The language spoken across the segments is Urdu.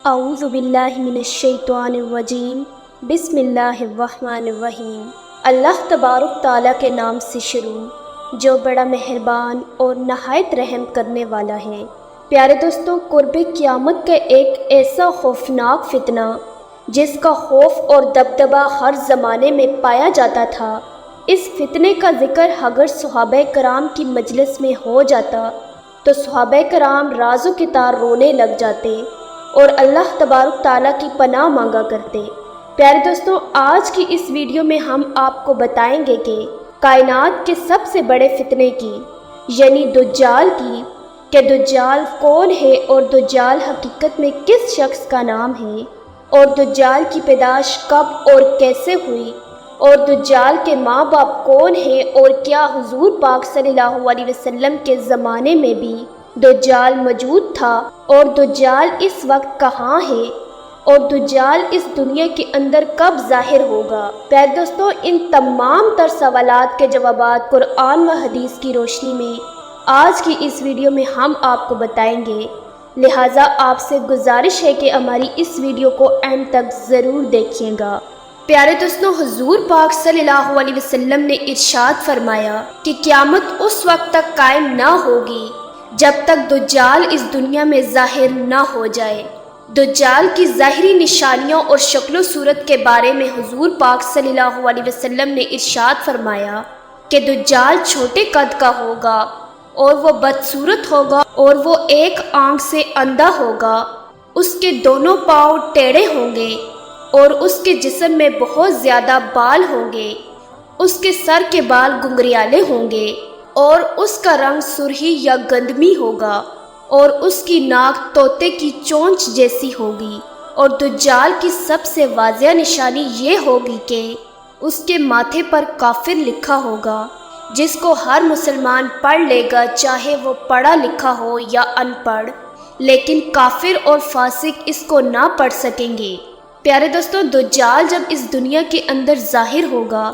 اعوذ باللہ من الشیطان الرجیم بسم اللہ الرحمن الرحیم۔ اللہ تبارک تعالیٰ کے نام سے شروع جو بڑا مہربان اور نہایت رحم کرنے والا ہے۔ پیارے دوستوں، قرب قیامت کا ایک ایسا خوفناک فتنہ جس کا خوف اور دبدبہ ہر زمانے میں پایا جاتا تھا، اس فتنے کا ذکر اگر صحابہ کرام کی مجلس میں ہو جاتا تو صحابہ کرام رازو کے تار رونے لگ جاتے اور اللہ تبارک تعالیٰ کی پناہ مانگا کرتے۔ پیارے دوستوں، آج کی اس ویڈیو میں ہم آپ کو بتائیں گے کہ کائنات کے سب سے بڑے فتنے کی یعنی دجال کی کہ دجال کون ہے اور دجال حقیقت میں کس شخص کا نام ہے، اور دجال کی پیدائش کب اور کیسے ہوئی، اور دجال کے ماں باپ کون ہیں، اور کیا حضور پاک صلی اللہ علیہ وسلم کے زمانے میں بھی دجال موجود تھا، اور دجال اس وقت کہاں ہے، اور دجال اس دنیا کے اندر کب ظاہر ہوگا۔ پیارے دوستوں، ان تمام تر سوالات کے جوابات قرآن و حدیث کی روشنی میں آج کی اس ویڈیو میں ہم آپ کو بتائیں گے، لہٰذا آپ سے گزارش ہے کہ ہماری اس ویڈیو کو اینڈ تک ضرور دیکھیے گا۔ پیارے دوستوں، حضور پاک صلی اللہ علیہ وسلم نے ارشاد فرمایا کہ قیامت اس وقت تک قائم نہ ہوگی جب تک دجال اس دنیا میں ظاہر نہ ہو جائے۔ دجال کی ظاہری نشانیوں اور شکل و صورت کے بارے میں حضور پاک صلی اللہ علیہ وسلم نے ارشاد فرمایا کہ دجال چھوٹے قد کا ہوگا اور وہ بدصورت ہوگا اور وہ ایک آنکھ سے اندھا ہوگا، اس کے دونوں پاؤں ٹیڑھے ہوں گے اور اس کے جسم میں بہت زیادہ بال ہوں گے، اس کے سر کے بال گنگریالے ہوں گے اور اس کا رنگ سرخی یا گندمی ہوگا، اور اس کی ناک طوطے کی چونچ جیسی ہوگی۔ اور دجال کی سب سے واضح نشانی یہ ہوگی کہ اس کے ماتھے پر کافر لکھا ہوگا، جس کو ہر مسلمان پڑھ لے گا، چاہے وہ پڑھا لکھا ہو یا ان پڑھ، لیکن کافر اور فاسق اس کو نہ پڑھ سکیں گے۔ پیارے دوستوں، دجال جب اس دنیا کے اندر ظاہر ہوگا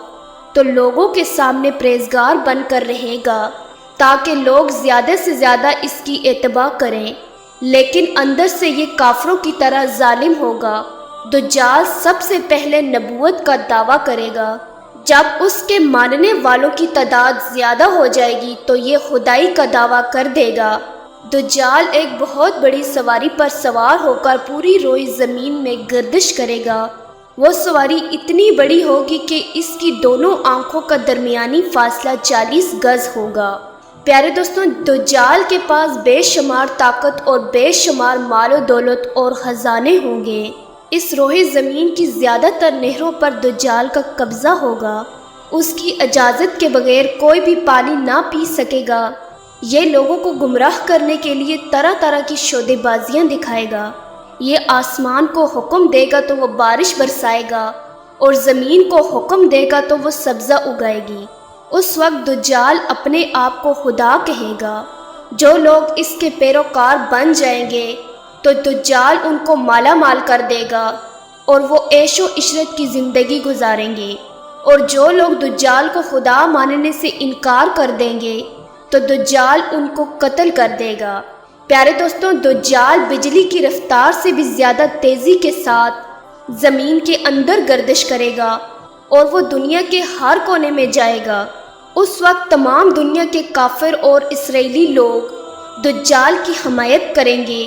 تو لوگوں کے سامنے پرہیزگار بن کر رہے گا تاکہ لوگ زیادہ سے زیادہ اس کی اتباع کریں، لیکن اندر سے یہ کافروں کی طرح ظالم ہوگا۔ دجال سب سے پہلے نبوت کا دعویٰ کرے گا، جب اس کے ماننے والوں کی تعداد زیادہ ہو جائے گی تو یہ خدائی کا دعویٰ کر دے گا۔ دجال ایک بہت بڑی سواری پر سوار ہو کر پوری روئی زمین میں گردش کرے گا۔ وہ سواری اتنی بڑی ہوگی کہ اس کی دونوں آنکھوں کا درمیانی فاصلہ 40 گز ہوگا۔ پیارے دوستوں، دجال کے پاس بے شمار طاقت اور بے شمار مال و دولت اور خزانے ہوں گے۔ اس روئے زمین کی زیادہ تر نہروں پر دجال کا قبضہ ہوگا۔ اس کی اجازت کے بغیر کوئی بھی پانی نہ پی سکے گا۔ یہ لوگوں کو گمراہ کرنے کے لیے طرح طرح کی شودے بازیاں دکھائے گا۔ یہ آسمان کو حکم دے گا تو وہ بارش برسائے گا، اور زمین کو حکم دے گا تو وہ سبزہ اگائے گی۔ اس وقت دجال اپنے آپ کو خدا کہے گا۔ جو لوگ اس کے پیروکار بن جائیں گے تو دجال ان کو مالا مال کر دے گا اور وہ عیش و عشرت کی زندگی گزاریں گے، اور جو لوگ دجال کو خدا ماننے سے انکار کر دیں گے تو دجال ان کو قتل کر دے گا۔ پیارے دوستوں، دجال بجلی کی رفتار سے بھی زیادہ تیزی کے ساتھ زمین کے اندر گردش کرے گا اور وہ دنیا کے ہر کونے میں جائے گا۔ اس وقت تمام دنیا کے کافر اور اسرائیلی لوگ دجال کی حمایت کریں گے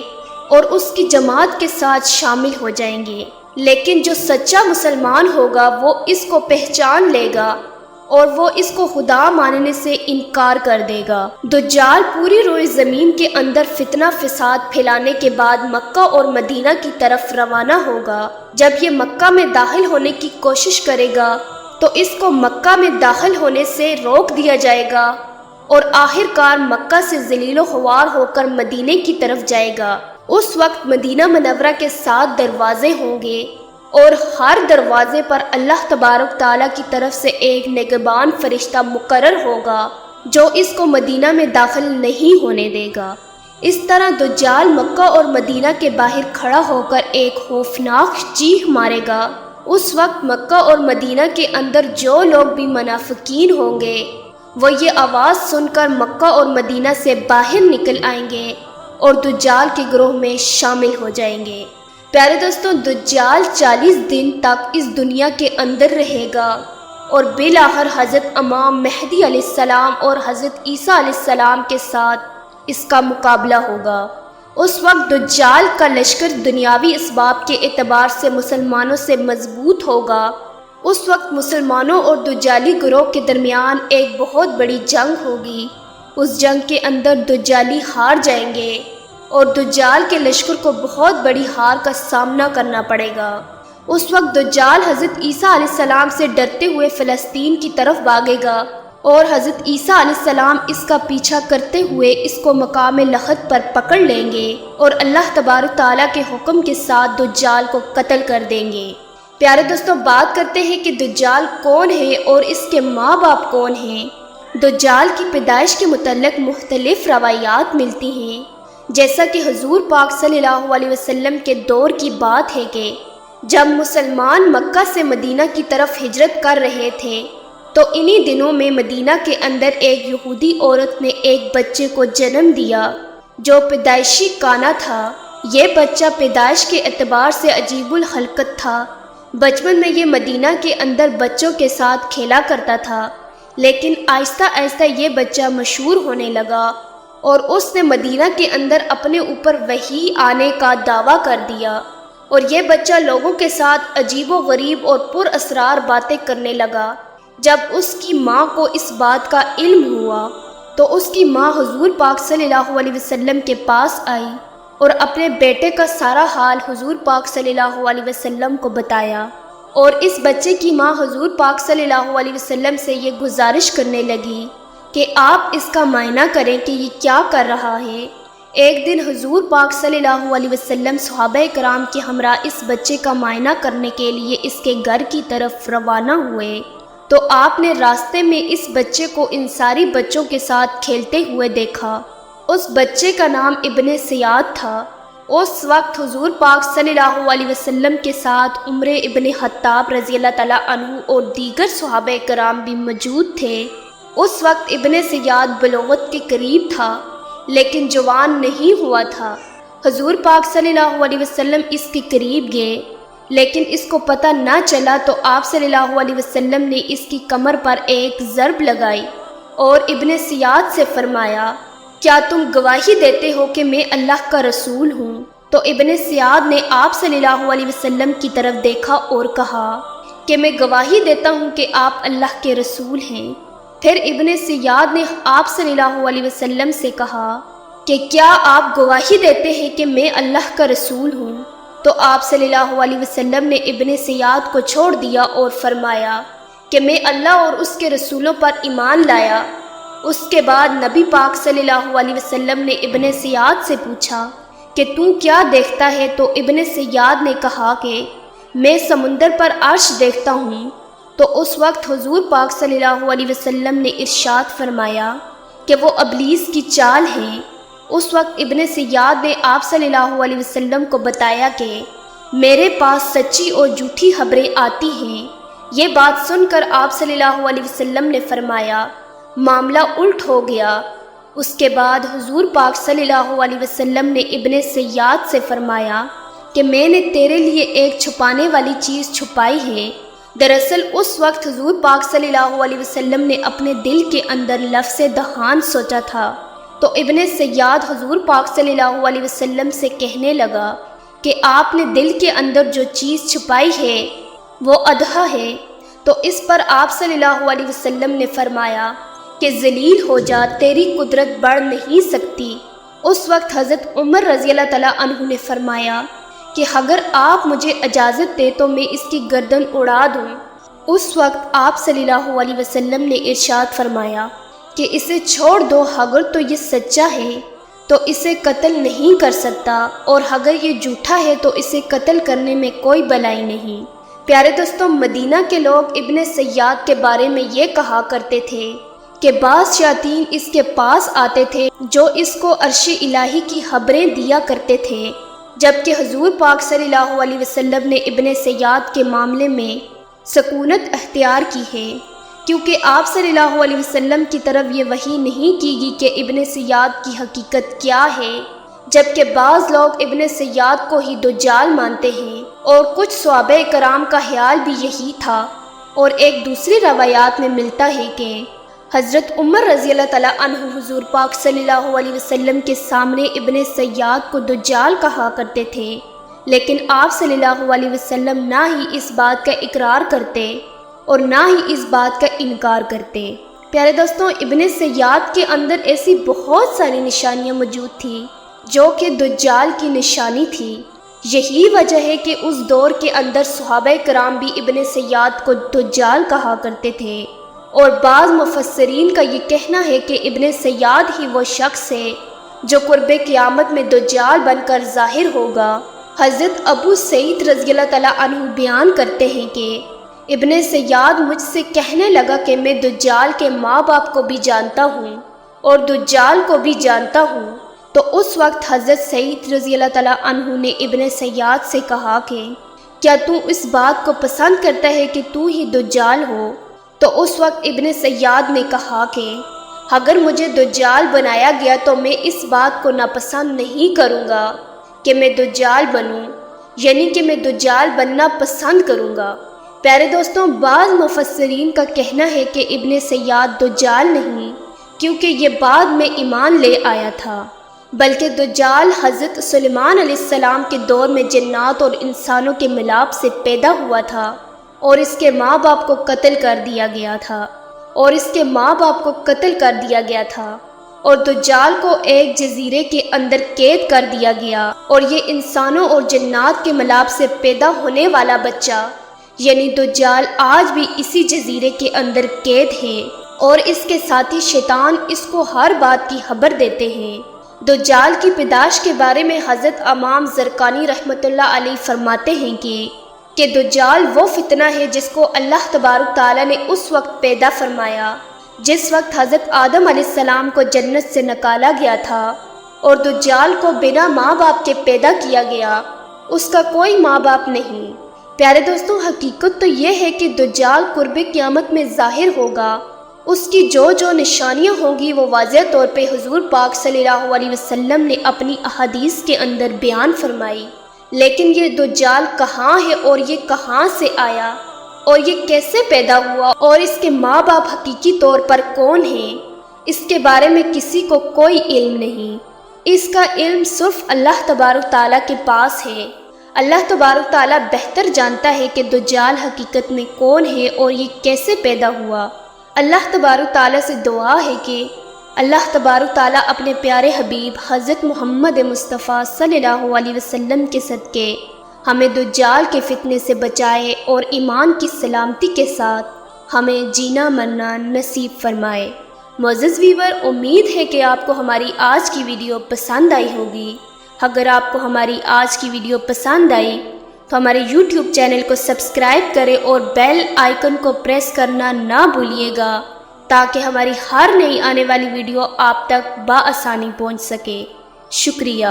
اور اس کی جماعت کے ساتھ شامل ہو جائیں گے، لیکن جو سچا مسلمان ہوگا وہ اس کو پہچان لے گا اور وہ اس کو خدا ماننے سے انکار کر دے گا۔ دجال پوری روئی زمین کے اندر فتنہ فساد پھیلانے کے بعد مکہ اور مدینہ کی طرف روانہ ہوگا۔ جب یہ مکہ میں داخل ہونے کی کوشش کرے گا تو اس کو مکہ میں داخل ہونے سے روک دیا جائے گا، اور آخر کار مکہ سے ذلیل و خوار ہو کر مدینے کی طرف جائے گا۔ اس وقت مدینہ منورہ کے 7 دروازے ہوں گے، اور ہر دروازے پر اللہ تبارک تعالیٰ کی طرف سے ایک نگہبان فرشتہ مقرر ہوگا جو اس کو مدینہ میں داخل نہیں ہونے دے گا۔ اس طرح دجال مکہ اور مدینہ کے باہر کھڑا ہو کر ایک خوفناک چیخ مارے گا۔ اس وقت مکہ اور مدینہ کے اندر جو لوگ بھی منافقین ہوں گے وہ یہ آواز سن کر مکہ اور مدینہ سے باہر نکل آئیں گے اور دجال کے گروہ میں شامل ہو جائیں گے۔ پیارے دوستوں، دجال 40 دن تک اس دنیا کے اندر رہے گا اور بالآخر حضرت امام مہدی علیہ السلام اور حضرت عیسیٰ علیہ السلام کے ساتھ اس کا مقابلہ ہوگا۔ اس وقت دجال کا لشکر دنیاوی اسباب کے اعتبار سے مسلمانوں سے مضبوط ہوگا۔ اس وقت مسلمانوں اور دجالی گروہ کے درمیان ایک بہت بڑی جنگ ہوگی۔ اس جنگ کے اندر دجالی ہار جائیں گے اور دجال کے لشکر کو بہت بڑی ہار کا سامنا کرنا پڑے گا۔ اس وقت دجال حضرت عیسیٰ علیہ السلام سے ڈرتے ہوئے فلسطین کی طرف بھاگے گا اور حضرت عیسیٰ علیہ السلام اس کا پیچھا کرتے ہوئے اس کو مقام لخت پر پکڑ لیں گے اور اللہ تبارک تعالیٰ کے حکم کے ساتھ دجال کو قتل کر دیں گے۔ پیارے دوستوں، بات کرتے ہیں کہ دجال کون ہے اور اس کے ماں باپ کون ہیں۔ دجال کی پیدائش کے متعلق مختلف روایات ملتی ہیں، جیسا کہ حضور پاک صلی اللہ علیہ وسلم کے دور کی بات ہے کہ جب مسلمان مکہ سے مدینہ کی طرف ہجرت کر رہے تھے تو انہی دنوں میں مدینہ کے اندر ایک یہودی عورت نے ایک بچے کو جنم دیا جو پیدائشی کانا تھا۔ یہ بچہ پیدائش کے اعتبار سے عجیب الخلقت تھا۔ بچپن میں یہ مدینہ کے اندر بچوں کے ساتھ کھیلا کرتا تھا، لیکن آہستہ آہستہ یہ بچہ مشہور ہونے لگا اور اس نے مدینہ کے اندر اپنے اوپر وحی آنے کا دعویٰ کر دیا، اور یہ بچہ لوگوں کے ساتھ عجیب و غریب اور پر اسرار باتیں کرنے لگا۔ جب اس کی ماں کو اس بات کا علم ہوا تو اس کی ماں حضور پاک صلی اللہ علیہ وسلم کے پاس آئی اور اپنے بیٹے کا سارا حال حضور پاک صلی اللہ علیہ وسلم کو بتایا، اور اس بچے کی ماں حضور پاک صلی اللہ علیہ وسلم سے یہ گزارش کرنے لگی کہ آپ اس کا معائنہ کریں کہ یہ کیا کر رہا ہے۔ ایک دن حضور پاک صلی اللہ علیہ وسلم صحابہ کرام کے ہمراہ اس بچے کا معائنہ کرنے کے لیے اس کے گھر کی طرف روانہ ہوئے تو آپ نے راستے میں اس بچے کو ان ساری بچوں کے ساتھ کھیلتے ہوئے دیکھا۔ اس بچے کا نام ابن سیاد تھا۔ اس وقت حضور پاک صلی اللہ علیہ وسلم کے ساتھ عمر ابن خطاب رضی اللہ تعالیٰ عنہ اور دیگر صحابہ کرام بھی موجود تھے۔ اس وقت ابن سیاد بلوغت کے قریب تھا لیکن جوان نہیں ہوا تھا۔ حضور پاک صلی اللہ علیہ وسلم اس کے قریب گئے لیکن اس کو پتہ نہ چلا تو آپ صلی اللہ علیہ وسلم نے اس کی کمر پر ایک ضرب لگائی اور ابن سیاد سے فرمایا، کیا تم گواہی دیتے ہو کہ میں اللہ کا رسول ہوں؟ تو ابن سیاد نے آپ صلی اللہ علیہ وسلم کی طرف دیکھا اور کہا کہ میں گواہی دیتا ہوں کہ آپ اللہ کے رسول ہیں۔ پھر ابن سیاد نے آپ صلی اللہ علیہ وسلم سے کہا کہ کیا آپ گواہی دیتے ہیں کہ میں اللہ کا رسول ہوں؟ تو آپ صلی اللہ علیہ وسلم نے ابن سیاد کو چھوڑ دیا اور فرمایا کہ میں اللہ اور اس کے رسولوں پر ایمان لایا۔ اس کے بعد نبی پاک صلی اللہ علیہ وسلم نے ابن سیاد سے پوچھا کہ تو کیا دیکھتا ہے؟ تو ابن سیاد نے کہا کہ میں سمندر پر عرش دیکھتا ہوں۔ تو اس وقت حضور پاک صلی اللہ علیہ وسلم نے ارشاد فرمایا کہ وہ ابلیس کی چال ہیں۔ اس وقت ابن سیاد نے آپ صلی اللہ علیہ وسلم کو بتایا کہ میرے پاس سچی اور جھوٹی خبریں آتی ہیں۔ یہ بات سن کر آپ صلی اللہ علیہ وسلم نے فرمایا معاملہ الٹ ہو گیا۔ اس کے بعد حضور پاک صلی اللہ علیہ وسلم نے ابن سیاد سے فرمایا کہ میں نے تیرے لیے ایک چھپانے والی چیز چھپائی ہے۔ دراصل اس وقت حضور پاک صلی اللہ علیہ وسلم نے اپنے دل کے اندر لفظ دہان سوچا تھا، تو ابن سیاد حضور پاک صلی اللہ علیہ وسلم سے کہنے لگا کہ آپ نے دل کے اندر جو چیز چھپائی ہے وہ ادھا ہے۔ تو اس پر آپ صلی اللہ علیہ وسلم نے فرمایا کہ ذلیل ہو جا، تیری قدرت بڑھ نہیں سکتی۔ اس وقت حضرت عمر رضی اللہ تعالیٰ عنہ نے فرمایا کہ اگر آپ مجھے اجازت دے تو میں اس کی گردن اڑا دوں۔ اس وقت آپ صلی اللہ علیہ وسلم نے ارشاد فرمایا کہ اسے چھوڑ دو، اگر تو یہ سچا ہے تو اسے قتل نہیں کر سکتا، اور اگر یہ جھوٹا ہے تو اسے قتل کرنے میں کوئی بلائی نہیں۔ پیارے دوستوں، مدینہ کے لوگ ابن سیاد کے بارے میں یہ کہا کرتے تھے کہ بعض شیاطین اس کے پاس آتے تھے جو اس کو عرش الہی کی خبریں دیا کرتے تھے، جبکہ حضور پاک صلی اللہ علیہ وسلم نے ابن سیاد کے معاملے میں سکونت اختیار کی ہے، کیونکہ آپ صلی اللہ علیہ وسلم کی طرف یہ وحی نہیں کی گئی کہ ابن سیاد کی حقیقت کیا ہے، جبکہ بعض لوگ ابن سیاد کو ہی دجال مانتے ہیں اور کچھ صحابہ کرام کا خیال بھی یہی تھا۔ اور ایک دوسری روایات میں ملتا ہے کہ حضرت عمر رضی اللہ تعالیٰ عنہ حضور پاک صلی اللہ علیہ وسلم کے سامنے ابن سیاد کو دجال کہا کرتے تھے، لیکن آپ صلی اللہ علیہ وسلم نہ ہی اس بات کا اقرار کرتے اور نہ ہی اس بات کا انکار کرتے۔ پیارے دوستوں، ابن سیاد کے اندر ایسی بہت ساری نشانیاں موجود تھیں جو کہ دجال کی نشانی تھی۔ یہی وجہ ہے کہ اس دور کے اندر صحابہ کرام بھی ابن سیاد کو دجال کہا کرتے تھے، اور بعض مفسرین کا یہ کہنا ہے کہ ابن سیاد ہی وہ شخص ہے جو قرب قیامت میں دجال بن کر ظاہر ہوگا۔ حضرت ابو سعید رضی اللہ تعالیٰ عنہ بیان کرتے ہیں کہ ابن سیاد مجھ سے کہنے لگا کہ میں دجال کے ماں باپ کو بھی جانتا ہوں اور دجال کو بھی جانتا ہوں۔ تو اس وقت حضرت سعید رضی اللہ تعالیٰ عنہ نے ابن سیاد سے کہا کہ کیا تو اس بات کو پسند کرتا ہے کہ تو ہی دجال ہو؟ تو اس وقت ابن سیاد نے کہا کہ اگر مجھے دجال بنایا گیا تو میں اس بات کو ناپسند نہیں کروں گا کہ میں دجال بنوں، یعنی کہ میں دجال بننا پسند کروں گا۔ پیارے دوستوں، بعض مفسرین کا کہنا ہے کہ ابن سیاد دجال نہیں، کیونکہ یہ بعد میں ایمان لے آیا تھا، بلکہ دجال حضرت سلیمان علیہ السلام کے دور میں جنات اور انسانوں کے ملاپ سے پیدا ہوا تھا، اور اس کے ماں باپ کو قتل کر دیا گیا تھا اور دجال کو ایک جزیرے کے اندر قید کر دیا گیا، اور یہ انسانوں اور جنات کے ملاپ سے پیدا ہونے والا بچہ یعنی دجال آج بھی اسی جزیرے کے اندر قید ہے، اور اس کے ساتھی شیطان اس کو ہر بات کی خبر دیتے ہیں۔ دجال کی پیدائش کے بارے میں حضرت امام زرقانی رحمۃ اللہ علیہ فرماتے ہیں کہ دجال وہ فتنہ ہے جس کو اللہ تبارک تعالیٰ نے اس وقت پیدا فرمایا جس وقت حضرت آدم علیہ السلام کو جنت سے نکالا گیا تھا، اور دجال کو بنا ماں باپ کے پیدا کیا گیا، اس کا کوئی ماں باپ نہیں۔ پیارے دوستوں، حقیقت تو یہ ہے کہ دجال قرب قیامت میں ظاہر ہوگا، اس کی جو نشانیاں ہوں گی وہ واضح طور پہ حضور پاک صلی اللہ علیہ وسلم نے اپنی احادیث کے اندر بیان فرمائی، لیکن یہ دجال کہاں ہے اور یہ کہاں سے آیا اور یہ کیسے پیدا ہوا اور اس کے ماں باپ حقیقی طور پر کون ہیں، اس کے بارے میں کسی کو کوئی علم نہیں۔ اس کا علم صرف اللہ تبارک تعالیٰ کے پاس ہے۔ اللہ تبارک تعالیٰ بہتر جانتا ہے کہ دجال حقیقت میں کون ہے اور یہ کیسے پیدا ہوا۔ اللہ تبارک تعالیٰ سے دعا ہے کہ اللہ تبارک تعالیٰ اپنے پیارے حبیب حضرت محمد مصطفیٰ صلی اللہ علیہ وسلم کے صدقے ہمیں دجال کے فتنے سے بچائے اور ایمان کی سلامتی کے ساتھ ہمیں جینا مرنا نصیب فرمائے۔ معزز ویور، امید ہے کہ آپ کو ہماری آج کی ویڈیو پسند آئی ہوگی۔ اگر آپ کو ہماری آج کی ویڈیو پسند آئی تو ہمارے یوٹیوب چینل کو سبسکرائب کریں اور بیل آئیکن کو پریس کرنا نہ بھولیے گا تاکہ ہماری ہر نئی آنے والی ویڈیو آپ تک بآسانی پہنچ سکے۔ شکریہ۔